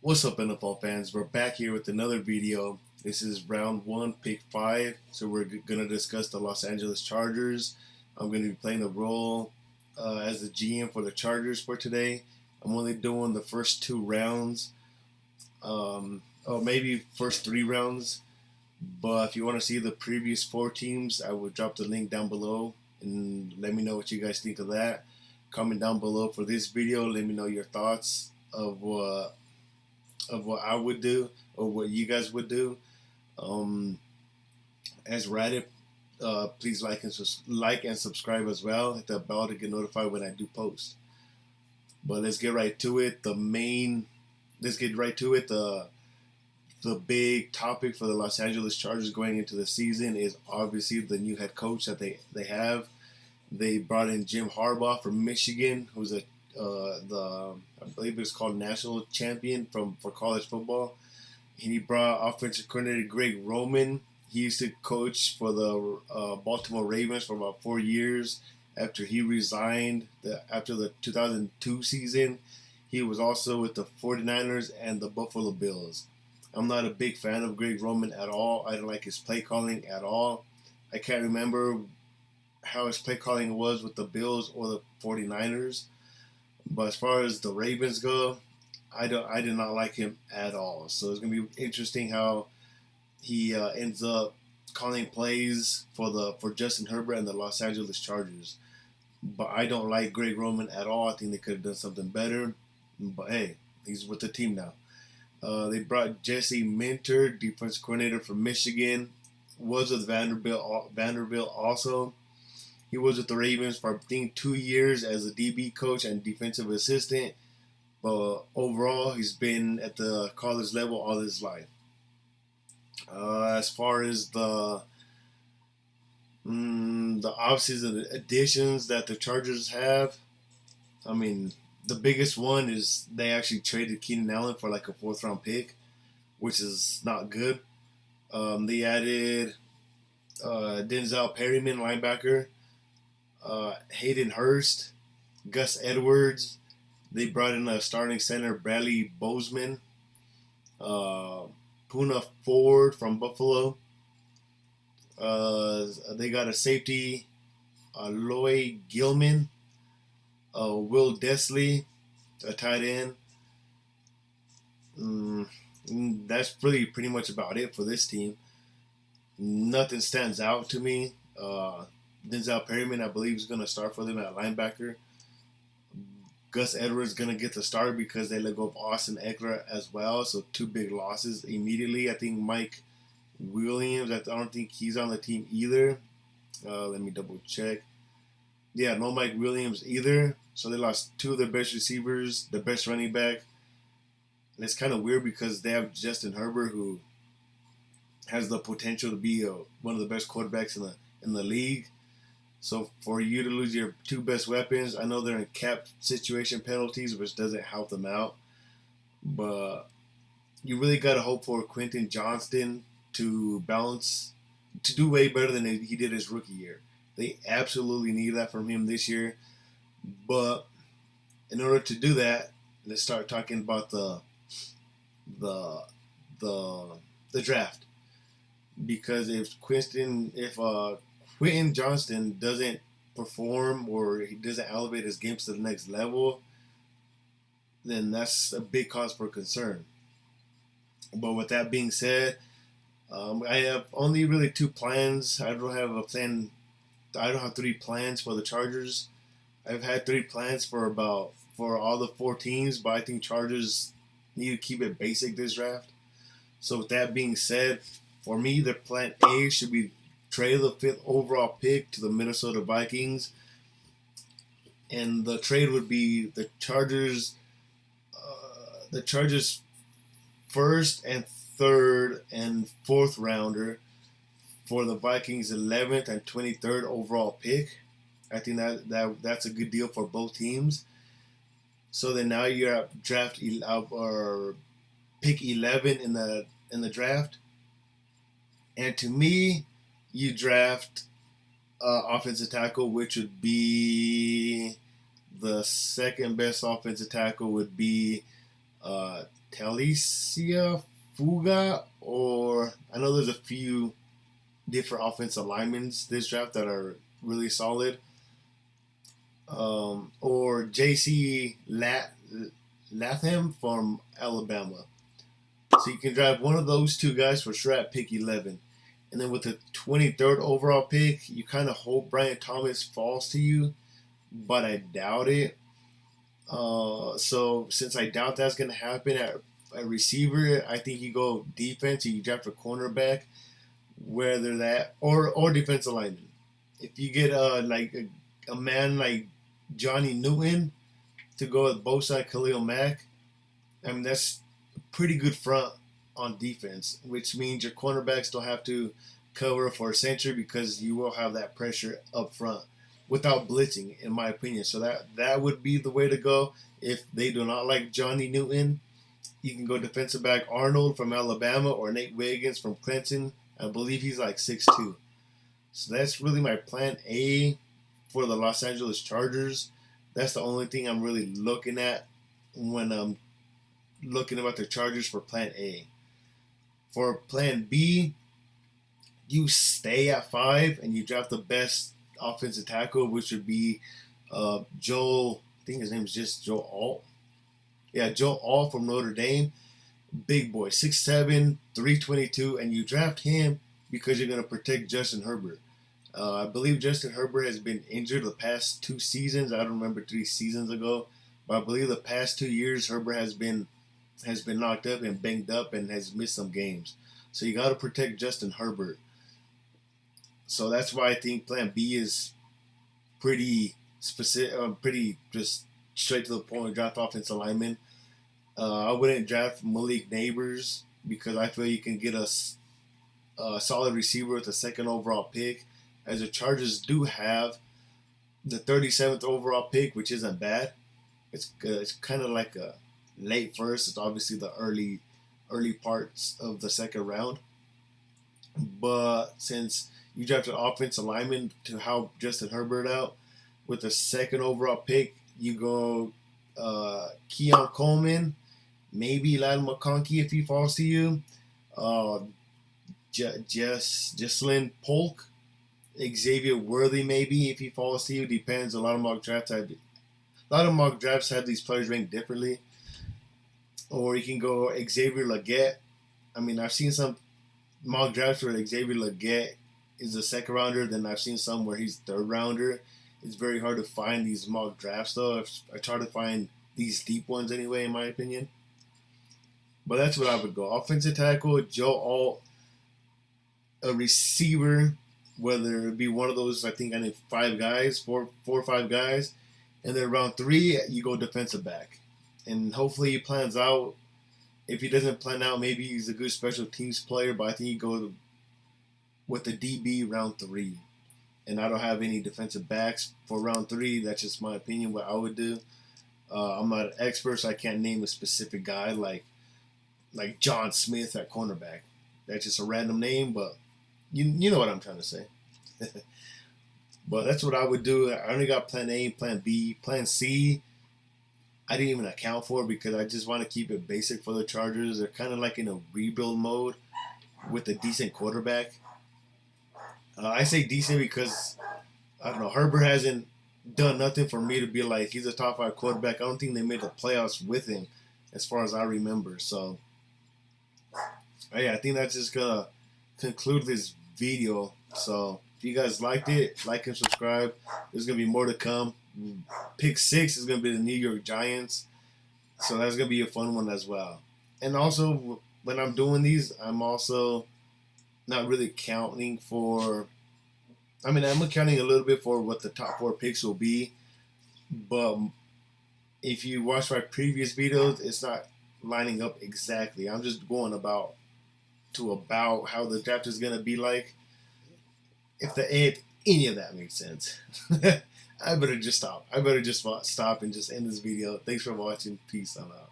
What's up, NFL fans? We're back here with another video. This is round one, pick five. So we're going to discuss the Los Angeles Chargers. I'm going to be playing the role as the GM for the Chargers for today. I'm only doing the first two rounds, or maybe first three rounds. But if you want to see the previous four teams, I will drop the link down below and let me know what you guys think of that. Comment down below for this video. Let me know your thoughts of what I would do or what you guys would do. Um, as Reddit, please like and subscribe as well. Hit the bell to get notified when I do post. But let's get right to it. Let's get right to it. The big topic for the Los Angeles Chargers going into the season is obviously the new head coach that they have. They brought in Jim Harbaugh from Michigan, who's I believe it's called national champion for college football. And he brought offensive coordinator Greg Roman. He used to coach for the Baltimore Ravens for about 4 years. After he resigned after the 2002 season, he was also with the 49ers and the Buffalo Bills. I'm not a big fan of Greg Roman at all. I don't like his play calling at all. I can't remember how his play calling was with the Bills or the 49ers. But as far as the Ravens go, I did not like him at all. So it's gonna be interesting how he ends up calling plays for Justin Herbert and the Los Angeles Chargers. But I don't like Greg Roman at all. I think they could have done something better. But hey, he's with the team now. They brought Jesse Minter, defense coordinator from Michigan, was with Vanderbilt also. He was with the Ravens for I think 2 years as a DB coach and defensive assistant. But overall, he's been at the college level all his life. As far as the offseason additions that the Chargers have, I mean, the biggest one is they actually traded Keenan Allen for like a fourth round pick, which is not good. They added Denzel Perryman, linebacker, Hayden Hurst, Gus Edwards. They brought in a starting center, Bradley Bozeman, uh, Puna Ford from Buffalo. They got a safety, Lloyd Gilman, Will Desley, a tight end. Mm, that's pretty much about it for this team. Nothing stands out to me. Denzel Perryman, I believe, is going to start for them at linebacker. Gus Edwards going to get the start because they let go of Austin Eckler as well. So two big losses immediately. I think Mike Williams, I don't think he's on the team either. Let me double check. Yeah, no Mike Williams either. So they lost two of their best receivers, the best running back. And it's kind of weird because they have Justin Herbert, who has the potential to be one of the best quarterbacks in the league. So for you to lose your two best weapons, I know they're in cap situation penalties, which doesn't help them out. But you really got to hope for Quentin Johnston to bounce, to do way better than he did his rookie year. They absolutely need that from him this year. But in order to do that, let's start talking about the the the draft. Because if Quentin Johnston doesn't perform or he doesn't elevate his game to the next level, then that's a big cause for concern. But with that being said, I have only really two plans. I don't have a plan. I don't have three plans for the Chargers. I've had three plans for all the four teams, but I think Chargers need to keep it basic this draft. So with that being said, for me, the plan A should be trade the fifth overall pick to the Minnesota Vikings, and the trade would be the Chargers first and third and fourth rounder for the Vikings 11th and 23rd overall pick. I think that's a good deal for both teams. So then now you're at draft or pick 11 in the draft, and to me, you draft offensive tackle, which would be the second best offensive tackle would be Talicia Fuga, or I know there's a few different offensive linemen this draft that are really solid. Or J.C. Latham from Alabama. So you can draft one of those two guys for sure at pick 11. And then with the 23rd overall pick, you kind of hope Brian Thomas falls to you, but I doubt it. So since I doubt that's going to happen at receiver, I think you go defense and you draft a cornerback, whether that or defensive lineman. If you get a man like Johnny Newton to go with Bosa, Khalil Mack, I mean that's a pretty good front on defense, which means your cornerbacks don't have to cover for a center because you will have that pressure up front without blitzing, in my opinion. So that would be the way to go. If they do not like Johnny Newton, you can go defensive back Arnold from Alabama or Nate Wiggins from Clemson. I believe he's like 6'2". So that's really my plan A for the Los Angeles Chargers. That's the only thing I'm really looking at when I'm looking about the Chargers for plan A. For plan B, you stay at 5 and you draft the best offensive tackle, which would be Joel. I think his name is just Joe Alt. Yeah, Joe Alt from Notre Dame. Big boy, 6'7", 322, and you draft him because you're going to protect Justin Herbert. I believe Justin Herbert has been injured the past 2 seasons. I don't remember 3 seasons ago, but I believe the past 2 years Herbert has been knocked up and banged up and has missed some games. So you got to protect Justin Herbert. So that's why I think Plan B is pretty specific, pretty just straight to the point. Draft offensive lineman. I wouldn't draft Malik Neighbors because I feel you can get a solid receiver with a 2nd overall pick. As the Chargers do have the 37th overall pick, which isn't bad. It's kind of like a late first. It's obviously the early parts of the 2nd round. But since you drafted offensive lineman to help Justin Herbert out, with the 2nd overall pick, you go Keon Coleman, maybe Ladd McConkey if he falls to you, Jesslyn Polk, Xavier Worthy maybe if he falls to you. Depends. A lot of mock drafts have these players ranked differently. Or you can go Xavier Legette. I mean, I've seen some mock drafts where Xavier Legette is a 2nd rounder. Then I've seen some where he's 3rd rounder. It's very hard to find these mock drafts though. I try to find these deep ones anyway, in my opinion. But that's what I would go. Offensive tackle, Joe Alt. A receiver, whether it be one of those, I think I need 5 guys, 4 or 5 guys. And then round 3, you go defensive back. And hopefully he plans out. If he doesn't plan out, maybe he's a good special teams player, but I think you go with the DB round 3. And I don't have any defensive backs for round 3. That's just my opinion, what I would do. I'm not an expert, so I can't name a specific guy like John Smith at cornerback. That's just a random name, but you know what I'm trying to say. But that's what I would do. I only got plan A, plan B, plan C. I didn't even account for because I just want to keep it basic for the Chargers. They're kind of like in a rebuild mode with a decent quarterback. I say decent because, I don't know, Herbert hasn't done nothing for me to be like, he's a top 5 quarterback. I don't think they made the playoffs with him as far as I remember. So, yeah, I think that's just going to conclude this video. So, if you guys liked it, like and subscribe. There's going to be more to come. Pick 6 is going to be the New York Giants. So, that's going to be a fun one as well. And also, when I'm doing these, I'm also not really counting for, I'm accounting a little bit for what the top 4 picks will be, but if you watch my previous videos, it's not lining up exactly. I'm just going about how the draft is going to be like. If any of that makes sense. I better just stop and just end this video. Thanks for watching. Peace. I'm out.